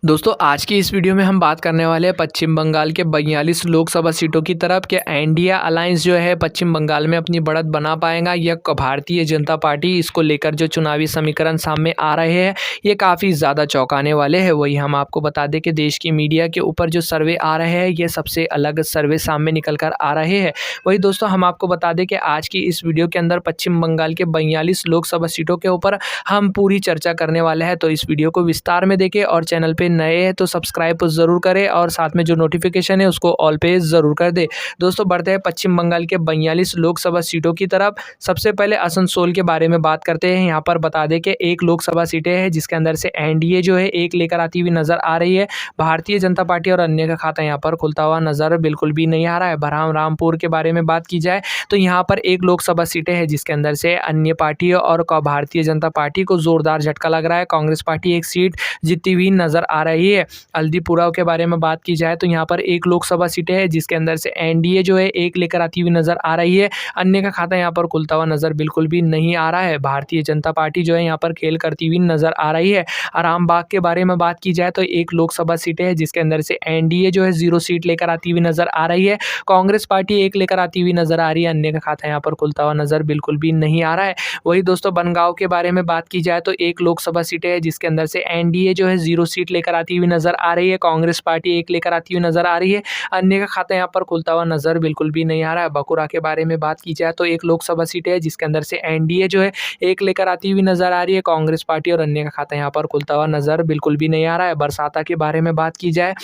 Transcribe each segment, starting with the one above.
दोस्तों आज की इस वीडियो में हम बात करने वाले हैं पश्चिम बंगाल के 42 लोकसभा सीटों की तरफ कि इंडिया अलायंस जो है पश्चिम बंगाल में अपनी बढ़त बना पाएगा या भारतीय जनता पार्टी। इसको लेकर जो चुनावी समीकरण सामने आ रहे हैं ये काफ़ी ज़्यादा चौंकाने वाले हैं। वही हम आपको बता दें कि देश की मीडिया के ऊपर जो सर्वे आ रहे हैं ये सबसे अलग सर्वे सामने निकल कर आ रहे हैं। वही दोस्तों हम आपको बता दें कि आज की इस वीडियो के अंदर पश्चिम बंगाल के 42 लोकसभा सीटों के ऊपर हम पूरी चर्चा करने वाले हैं। तो इस वीडियो को विस्तार में देखें और चैनल पे नए हैं तो सब्सक्राइब ज़रूर करें और साथ में जो नोटिफिकेशन है उसको ऑल पे ज़रूर कर दें। दोस्तों बढ़ते हैं पश्चिम बंगाल के 42 लोकसभा सीटों की तरफ। सबसे पहले आसनसोल के बारे में बात करते हैं। यहाँ पर बता दें कि एक लोकसभा सीटें हैं जिसके अंदर से एनडीए जो है एक लेकर आती हुई नजर आ रही है। भारतीय जनता पार्टी और अन्य का खाता यहाँ पर खुलता हुआ नजर बिल्कुल भी नहीं आ रहा है। रामपुर के बारे में बात की जाए तो यहाँ पर एक लोकसभा सीटें हैं जिसके अंदर से अन्य पार्टियों और भारतीय जनता पार्टी को जोरदार झटका लग रहा है। कांग्रेस पार्टी एक सीट जीतती हुई नजर आ रही है। हल्दीपुरा के बारे में बात की जाए तो यहाँ पर एक लोकसभा सीटें है जिसके अंदर से एनडीए जो है एक लेकर आती हुई नजर आ रही है। अन्य का खाता यहाँ पर खुलता हुआ नजर बिल्कुल भी नहीं आ रहा है। भारतीय जनता पार्टी जो है यहाँ पर खेल करती हुई नजर आ रही है। आरामबाग के बारे में बात की जाए तो एक लोकसभा सीटें है जिसके अंदर से एनडीए जो है 0 सीट लेकर आती हुई नजर आ रही है। कांग्रेस पार्टी एक लेकर आती हुई नजर आ रही है। अन्य का खाता यहाँ पर खुलता हुआ नजर बिल्कुल भी नहीं आ रहा है। वही दोस्तों बनगांव के बारे में बात की जाए तो एक लोकसभा सीटें है जिसके अंदर से एनडीए जो है 0 सीट लेकर आती हुई नजर आ रही है। कांग्रेस पार्टी एक लेकर आती हुई नजर आ रही है। अन्य का खाता यहाँ पर खुलता हुआ नजर बिल्कुल भी नहीं आ रहा है। बकुरा के बारे में बात की जाए तो एक लोकसभा सीट है जिसके अंदर से एनडीए जो है एक लेकर आती हुई नजर आ रही है। कांग्रेस पार्टी और अन्य का खाता यहाँ पर खुलता हुआ नजर बिल्कुल भी नहीं आ रहा है। बरसाता के बारे में बात की जाए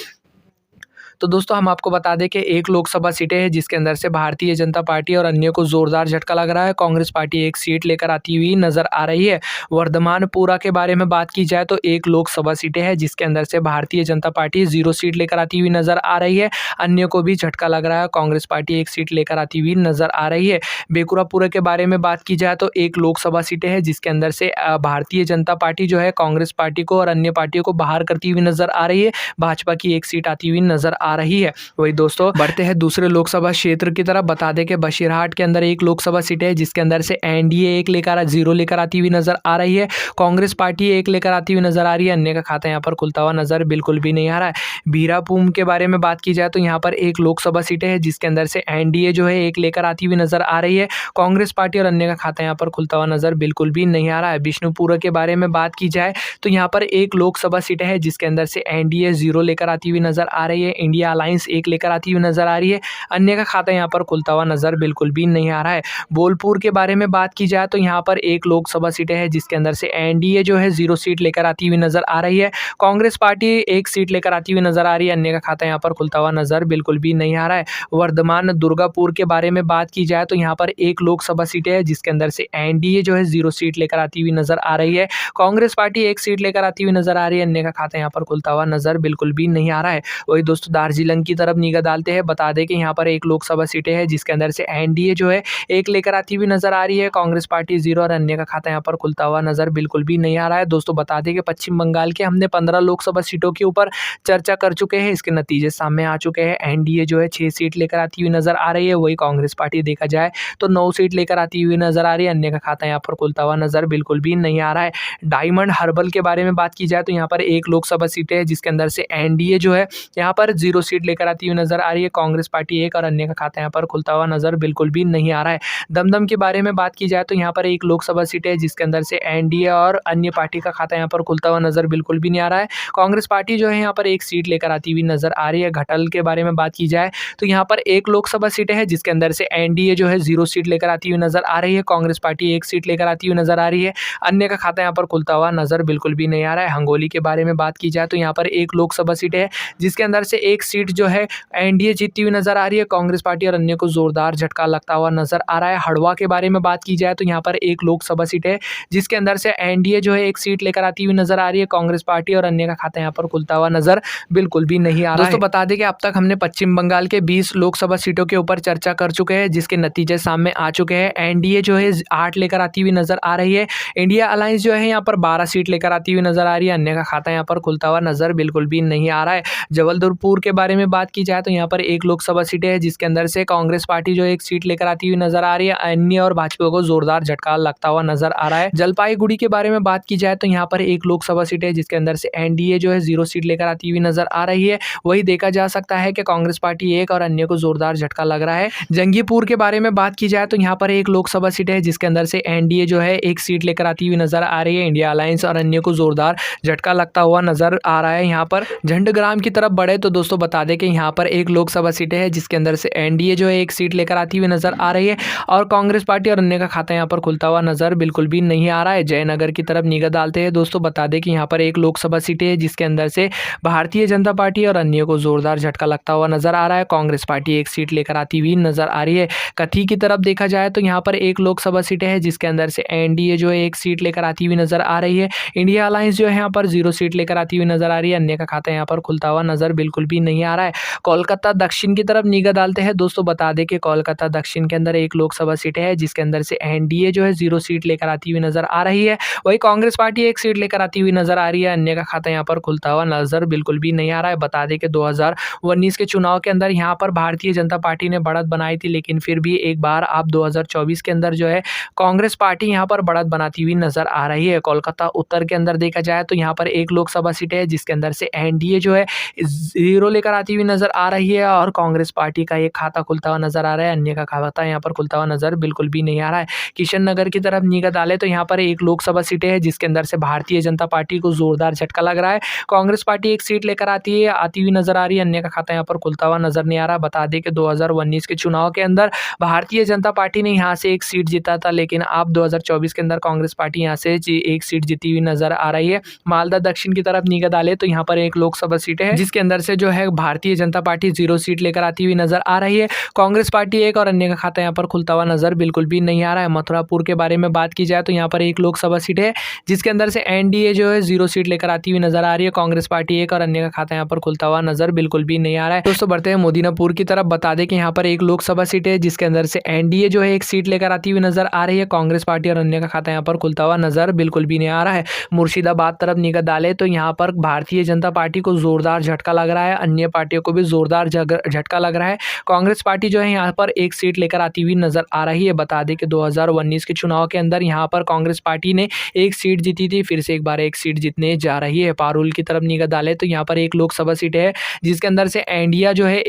तो दोस्तों हम आपको बता दें कि एक लोकसभा सीटें है जिसके अंदर से भारतीय जनता पार्टी और अन्य को जोरदार झटका लग रहा है। कांग्रेस पार्टी एक सीट लेकर आती हुई नजर आ रही है। वर्धमानपुरा के बारे में बात की जाए तो एक लोकसभा सीटें है जिसके अंदर से भारतीय जनता पार्टी 0 सीट लेकर आती हुई नजर आ रही है। अन्य को भी झटका लग रहा है। कांग्रेस पार्टी एक सीट लेकर आती हुई नजर आ रही है। बेकुरापुरा के बारे में बात की जाए तो एक लोकसभा सीटें है जिसके अंदर से भारतीय जनता पार्टी जो है कांग्रेस पार्टी को और अन्य पार्टियों को बाहर करती हुई नजर आ रही है। भाजपा की एक सीट आती हुई नजर आ रही है। वही दोस्तों बढ़ते हैं दूसरे लोकसभा क्षेत्र की तरफ। बता दें कि बशीरहाट के अंदर एक लोकसभा सीट है जिसके अंदर से एनडीए एक लेकर 0 लेकर आती हुई नजर आ रही है। कांग्रेस पार्टी एक लेकर आती हुई नजर आ रही है। अन्य का खाता यहाँ पर खुलता हुआ नजर बिल्कुल भी नहीं आ रहा है। बीरापुम के बारे में बात की जाए तो यहाँ पर एक लोकसभा सीटें है जिसके अंदर से एनडीए जो है एक लेकर आती हुई नजर आ रही है। कांग्रेस पार्टी और अन्य का खाता यहाँ पर खुलता हुआ नजर बिल्कुल भी नहीं आ रहा है। विष्णुपुरा के बारे में बात की जाए तो यहाँ पर एक लोकसभा सीटें है जिसके अंदर से एनडीए 0 लेकर आती हुई नजर आ रही है। इंडिया अलायंस एक लेकर आती हुई नजर आ रही है। अन्य का खाता यहाँ पर खुलता हुआ नजर बिल्कुल भी नहीं आ रहा है। बोलपुर के बारे में बात की जाए तो यहाँ पर एक लोकसभा सीटें है जिसके अंदर से एनडीए जो है 0 सीट लेकर आती हुई नजर आ रही है। कांग्रेस पार्टी एक सीट लेकर आती हुई नजर आ रही है। अन्य का खाता यहाँ पर खुलता हुआ नजर बिल्कुल भी नहीं आ रहा है। वर्धमान दुर्गापुर के बारे में बात की जाए तो यहाँ पर एक लोकसभा सीटें है जिसके अंदर से एनडीए जो है 0 सीट लेकर आती हुई नजर आ रही है। कांग्रेस पार्टी एक सीट लेकर आती हुई नजर आ रही है। अन्य का खाता यहाँ पर खुलता हुआ नजर बिल्कुल भी नहीं आ रहा है। वही दोस्तों दार्जिलिंग की तरफ निगाह डालते हैं। बता दें कि यहाँ पर एक लोकसभा सीटें है जिसके अंदर से एनडीए जो है एक लेकर आती हुई नजर आ रही है। कांग्रेस पार्टी 0 और अन्य का खाता यहाँ पर खुलता हुआ नजर बिल्कुल भी नहीं आ रहा है। दोस्तों बता दें कि पश्चिम बंगाल के हमने 15 लोकसभा सीटों के ऊपर चर्चा कर चुके हैं। इसके नतीजे सामने आ चुके हैं। एनडीए जो है 6 सीट लेकर आती हुई नजर आ रही है। वही कांग्रेस पार्टी देखा जाए तो 9 सीट लेकर आती हुई नजर आ रही है। अन्य का खाता यहाँ पर खुलता हुआ नजर बिल्कुल भी नहीं आ रहा है। डायमंड हर्बल के बारे में बात की जाए तो यहाँ पर एक लोकसभा सीटें है जिसके अंदर से एनडीए जो है यहाँ पर 0 सीट लेकर आती हुई नजर आ रही है। कांग्रेस पार्टी एक और अन्य का खाता यहाँ पर खुलता हुआ नजर बिल्कुल भी नहीं आ रहा है। दमदम के बारे में बात की जाए तो यहाँ पर एक लोकसभा सीट है जिसके अंदर से एनडीए और अन्य पार्टी का खाता यहाँ पर खुलता हुआ नजर बिल्कुल भी नहीं आ रहा है। कांग्रेस पार्टी जो है यहाँ पर एक सीट लेकर आती हुई नजर आ रही है। घटल के बारे में बात की जाए तो यहाँ पर एक लोकसभा सीटें है जिसके अंदर से एनडीए जो है 0 सीट लेकर आती हुई नजर आ रही है। कांग्रेस पार्टी एक सीट लेकर आती हुई नजर आ रही है। अन्य का खाता यहाँ पर खुलता हुआ नजर बिल्कुल भी नहीं आ रहा है। हंगोली के बारे में बात की जाए तो यहाँ पर एक लोकसभा सीट है जिसके अंदर से एक सीट जो है एनडीए जीतती हुई नजर आ रही है। कांग्रेस पार्टी और अन्य को जोरदार झटका लगता हुआ नजर आ रहा है। हड़वा के बारे में बात की जाए तो यहाँ पर एक लोकसभा सीट है जिसके अंदर से एनडीए जो है एक सीट लेकर आती हुई नजर आ रही है। कांग्रेस पार्टी और अन्य का खाता यहाँ पर खुलता हुआ नजर बिल्कुल भी नहीं आ रहा है। दोस्तों बता दें कि अब तक हमने पश्चिम बंगाल के 20 लोकसभा सीटों के ऊपर चर्चा कर चुके हैं जिसके नतीजे सामने आ चुके हैं। एनडीए जो है 8 लेकर आती हुई नजर आ रही है। इंडिया अलायंस जो है यहाँ पर 12 सीट लेकर आती हुई नजर आ रही है। अन्य का खाता यहाँ पर खुलता हुआ नजर बिल्कुल भी नहीं आ रहा है। जबलपुर के के बारे में बात की जाए तो यहाँ पर एक लोकसभा सीटें है जिसके अंदर से कांग्रेस पार्टी जो एक सीट लेकर आती हुई नजर आ रही है। अन्य और भाजपा को जोरदार झटका लगता हुआ नजर आ रहा है। जलपाईगुड़ी के बारे में बात की जाए तो यहाँ पर एक लोकसभा सीट है जिसके अंदर से एनडीए जो है 0 सीट लेकर आती हुई नजर आ रही है। वही देखा जा सकता है कि कांग्रेस पार्टी एक और अन्य को जोरदार झटका लग रहा है। जंगीपुर के बारे में बात की जाए तो यहाँ पर एक लोकसभा सीट है जिसके अंदर से एनडीए जो है एक सीट लेकर आती हुई नजर आ रही है। इंडिया अलायंस और अन्य को जोरदार झटका लगता हुआ नजर आ रहा है। यहाँ पर झंडग्राम की तरफ बढ़े तो दोस्तों बता दें कि यहाँ पर एक लोकसभा सीटें है जिसके अंदर से एनडीए जो है एक सीट लेकर आती हुई नजर आ रही है और कांग्रेस पार्टी और अन्य का खाता यहाँ पर खुलता हुआ नजर बिल्कुल भी नहीं आ रहा है। जयनगर की तरफ निगाह डालते हैं दोस्तों, बता दें कि यहाँ पर एक लोकसभा सीटें है जिसके अंदर से भारतीय जनता पार्टी और अन्य को जोरदार झटका लगता हुआ नजर आ रहा है। कांग्रेस पार्टी एक सीट लेकर आती हुई नजर आ रही है। कथी की तरफ देखा जाए तो यहाँ पर एक लोकसभा सीटें है जिसके अंदर से एनडीए जो है एक सीट लेकर आती हुई नजर आ रही है। इंडिया अलायंस जो है यहाँ पर 0 सीट लेकर आती हुई नजर आ रही है। अन्य का खाता यहाँ पर खुलता हुआ नजर बिल्कुल भी नहीं आ रहा है। कोलकाता दक्षिण की तरफ निगाह डालते हैं दोस्तों, बता दें कि कोलकाता दक्षिण के अंदर एक लोकसभा सीट है जिसके अंदर से एनडीए जो है 0 सीट लेकर आती हुई नजर आ रही है। वही कांग्रेस पार्टी एक सीट लेकर आती हुई नजर आ रही है। अन्य का खाता यहाँ पर खुलता हुआ नजर बिल्कुल भी नहीं आ रहा है। बता दें कि 2019 के चुनाव के अंदर यहाँ पर भारतीय जनता पार्टी ने बढ़त बनाई थी, लेकिन फिर भी एक बार आप 2024 के अंदर जो है कांग्रेस पार्टी यहाँ पर बढ़त बनाती हुई नजर आ रही है। कोलकाता उत्तर के अंदर देखा जाए तो यहाँ पर एक लोकसभा सीट है जिसके अंदर से एनडीए जो है 0 लेकर आती हुई नजर आ रही है और कांग्रेस पार्टी का एक खाता खुलता हुआ नजर आ रहा है। अन्य का खाता यहाँ पर खुलता हुआ नजर बिल्कुल भी नहीं आ रहा है। किशन नगर की तरफ निगाह डाले तो यहाँ पर एक लोकसभा सीटें है जिसके अंदर से भारतीय जनता पार्टी को जोरदार झटका लग रहा है। कांग्रेस पार्टी एक सीट लेकर आती हुई नजर आ रही है। अन्य का खाता यहाँ पर खुलता हुआ नजर नहीं आ रहा। बता दें कि 2019 के चुनाव के अंदर भारतीय जनता पार्टी ने यहाँ से एक सीट जीता था, लेकिन अब 2024 के अंदर कांग्रेस पार्टी यहाँ से एक सीट जीती हुई नजर आ रही है। मालदा दक्षिण की तरफ निगाह डाले तो यहाँ पर एक लोकसभा सीट है जिसके अंदर से जो है भारतीय जनता पार्टी 0 सीट लेकर आती हुई नजर आ रही है। कांग्रेस पार्टी एक और अन्य का खाता यहाँ पर खुलता हुआ नजर बिल्कुल भी नहीं आ रहा है। मथुरापुर के बारे में बात की जाए तो यहाँ पर एक लोकसभा सीट है जिसके अंदर से एनडीए जो है 0 सीट लेकर आती हुई नजर आ रही है। कांग्रेस पार्टी एक और अन्य का खाता यहाँ पर खुलता हुआ नजर बिल्कुल भी नहीं आ रहा है। दोस्तों बढ़ते हैं मोदीनापुर की तरफ, बता दें कि यहाँ पर एक लोकसभा सीट है जिसके अंदर से एनडीए जो है एक सीट लेकर आती हुई नजर आ रही है। कांग्रेस पार्टी और अन्य का खाता यहाँ पर खुलता हुआ नजर बिल्कुल भी नहीं आ रहा है। मुर्शिदाबाद तरफ निगाह डाले तो यहाँ पर भारतीय जनता पार्टी को जोरदार झटका लग रहा है। अन्य पार्टियों को भी जोरदार झटका लग रहा है। कांग्रेस पार्टी जो है यहाँ पर एक सीट लेकर आती हुई नजर आ रही है। बता दें कि 2019 के चुनाव के अंदर यहाँ पर कांग्रेस पार्टी ने एक सीट जीती थी, फिर से एक बार एक सीट जीतने जा रही है। पारुल की तरफ निगाह डाले तो यहाँ पर एक लोकसभा सीट है जिसके अंदर से एनडीए जो है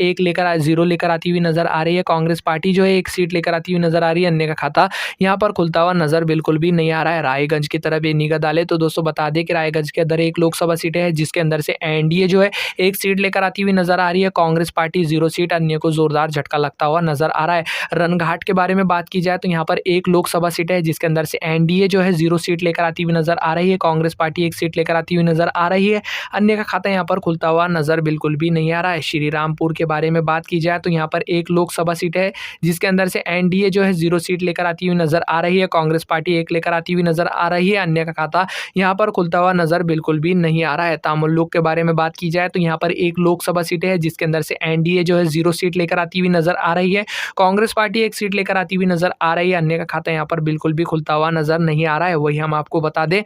0 लेकर आती हुई नजर आ रही है। कांग्रेस पार्टी जो है एक सीट लेकर आती हुई नजर आ रही है। अन्य का खाता यहाँ पर खुलता हुआ नजर बिल्कुल भी नहीं आ रहा है। रायगंज की तरफ ये निगाह डाले तो दोस्तों बता दें कि रायगंज के अंदर एक लोकसभा सीट है जिसके अंदर से एनडीए जो है एक सीट लेकर आती हुई नजर आ रही है। कांग्रेस पार्टी 0 सीट, अन्य को जोरदार झटका लगता हुआ नजर आ रहा है। रनघाट के बारे में बात की जाए तो यहाँ पर एक लोकसभा सीट है जिसके अंदर से एनडीए जो है 0 सीट लेकर आती हुई नजर आ रही है। कांग्रेस पार्टी एक सीट लेकर आती हुई नजर आ रही है। अन्य का खाता यहाँ पर खुलता हुआ नजर बिल्कुल भी नहीं आ रहा है। श्रीरामपुर के बारे में बात की जाए तो यहाँ पर एक लोकसभा सीट है जिसके अंदर से एनडीए जो है 0 सीट लेकर आती हुई नजर आ रही है। कांग्रेस पार्टी एक लेकर आती हुई नजर आ रही है। अन्य का खाता यहाँ पर खुलता हुआ नजर बिल्कुल भी नहीं आ रहा है। तामुल्लुक के बारे में बात की जाए तो यहाँ पर एक लोकसभा सीट है जिसके अंदर से एनडीए जो है 0 सीट लेकर आती हुई नजर आ रही है। कांग्रेस पार्टी एक सीट लेकर आती हुई नजर आ रही है। अन्य का खाता यहाँ पर बिल्कुल भी खुलता हुआ नजर नहीं आ रहा है। वही हम आपको बता दें,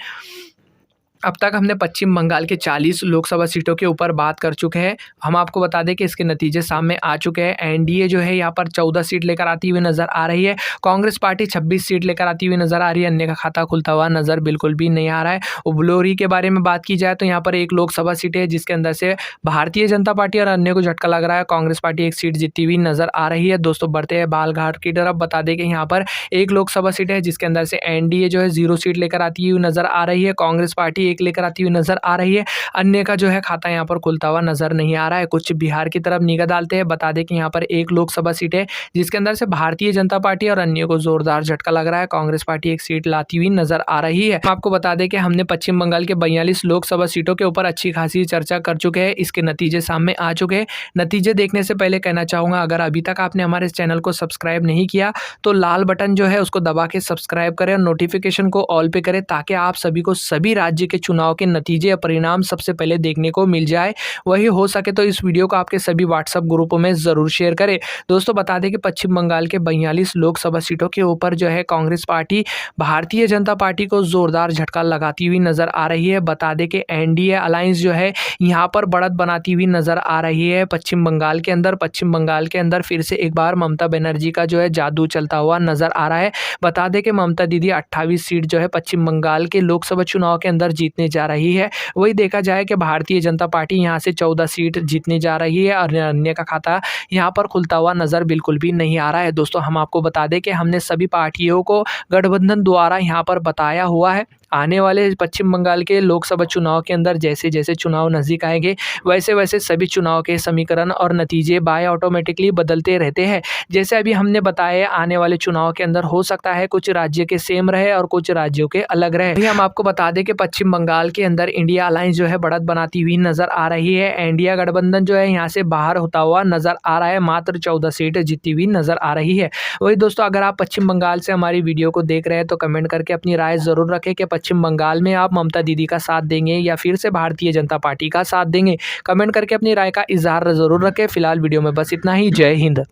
अब तक हमने पश्चिम बंगाल के 40 लोकसभा सीटों के ऊपर बात कर चुके हैं। हम आपको बता दें कि इसके नतीजे सामने आ चुके हैं। एनडीए जो है यहाँ पर 14 सीट लेकर आती हुई नजर आ रही है। कांग्रेस पार्टी 26 सीट लेकर आती हुई नजर आ रही है। अन्य का खाता खुलता हुआ नजर बिल्कुल भी नहीं आ रहा है। उबलोरी के बारे में बात की जाए तो यहाँ पर एक लोकसभा सीट है जिसके अंदर से भारतीय जनता पार्टी और अन्य को झटका लग रहा है। कांग्रेस पार्टी एक सीट जीती हुई नजर आ रही है। दोस्तों बढ़ते हैं बालघाट की तरफ, बता दें कि यहाँ पर एक लोकसभा सीट है जिसके अंदर से एनडीए जो है 0 सीट लेकर आती हुई नजर आ रही है। कांग्रेस पार्टी एक लेकर आती हुई नजर आ रही है। अन्य का जो है खाता यहाँ पर खुलता हुआ नजर नहीं आ रहा है। कुछ बिहार की तरफ निगाह डालते हैं, बता दें कि यहाँ पर एक लोकसभा सीट है जिसके अंदर से भारतीय जनता पार्टी और अन्य को जोरदार झटका लग रहा है। कांग्रेस पार्टी एक सीट लाती हुई नजर आ रही है। आपको बता दें कि हमने पश्चिम बंगाल के 42 लोकसभा सीटों के ऊपर अच्छी खासी चर्चा कर चुके हैं। इसके नतीजे सामने आ चुके हैं। नतीजे देखने से पहले कहना चाहूंगा, अगर अभी तक आपने हमारे इस चैनल को सब्सक्राइब नहीं किया तो लाल बटन जो है उसको दबा के सब्सक्राइब करें और नोटिफिकेशन को ऑल पे करें ताकि आप सभी को सभी राज्य के के चुनाव के नतीजे या परिणाम सबसे पहले देखने को मिल जाए। वही हो सके तो इस वीडियो को आपके सभी व्हाट्सएप ग्रुपों में ज़रूर शेयर करें। दोस्तों बता दें कि पश्चिम बंगाल के 42 लोकसभा सीटों के ऊपर जो है कांग्रेस पार्टी भारतीय जनता पार्टी को जोरदार झटका लगाती हुई नजर आ रही है। बता दें कि एनडीए अलायंस जो है यहाँ पर बढ़त बनाती हुई नजर आ रही है पश्चिम बंगाल के अंदर। पश्चिम बंगाल के अंदर फिर से एक बार ममता बनर्जी का जो है जादू चलता हुआ नजर आ रहा है। बता दें कि ममता दीदी 28 सीट जो है पश्चिम बंगाल के लोकसभा चुनाव के अंदर जीतने जा रही है। वही देखा जाए कि भारतीय जनता पार्टी यहाँ से 14 सीट जीतने जा रही है और अन्य का खाता यहाँ पर खुलता हुआ नजर बिल्कुल भी नहीं आ रहा है। दोस्तों हम आपको बता दें कि हमने सभी पार्टियों को गठबंधन द्वारा यहाँ पर बताया हुआ है। आने वाले पश्चिम बंगाल के लोकसभा चुनाव के अंदर जैसे जैसे चुनाव नज़दीक आएंगे वैसे वैसे सभी चुनाव के समीकरण और नतीजे बाय ऑटोमेटिकली बदलते रहते हैं। जैसे अभी हमने बताया आने वाले चुनाव के अंदर हो सकता है कुछ राज्य के सेम रहे और कुछ राज्यों के अलग रहे। अभी हम आपको बता दें कि पश्चिम बंगाल के अंदर इंडिया अलायंस जो है बढ़त बनाती हुई नजर आ रही है। इंडिया गठबंधन जो है यहाँ से बाहर होता हुआ नजर आ रहा है, मात्र 14 सीट जीती हुई नजर आ रही है। वही दोस्तों अगर आप पश्चिम बंगाल से हमारी वीडियो को देख रहे हैं तो कमेंट करके अपनी राय जरूर रखें कि पश्चिम बंगाल में आप ममता दीदी का साथ देंगे या फिर से भारतीय जनता पार्टी का साथ देंगे। कमेंट करके अपनी राय का इजहार जरूर रखें। फिलहाल वीडियो में बस इतना ही। जय हिंद।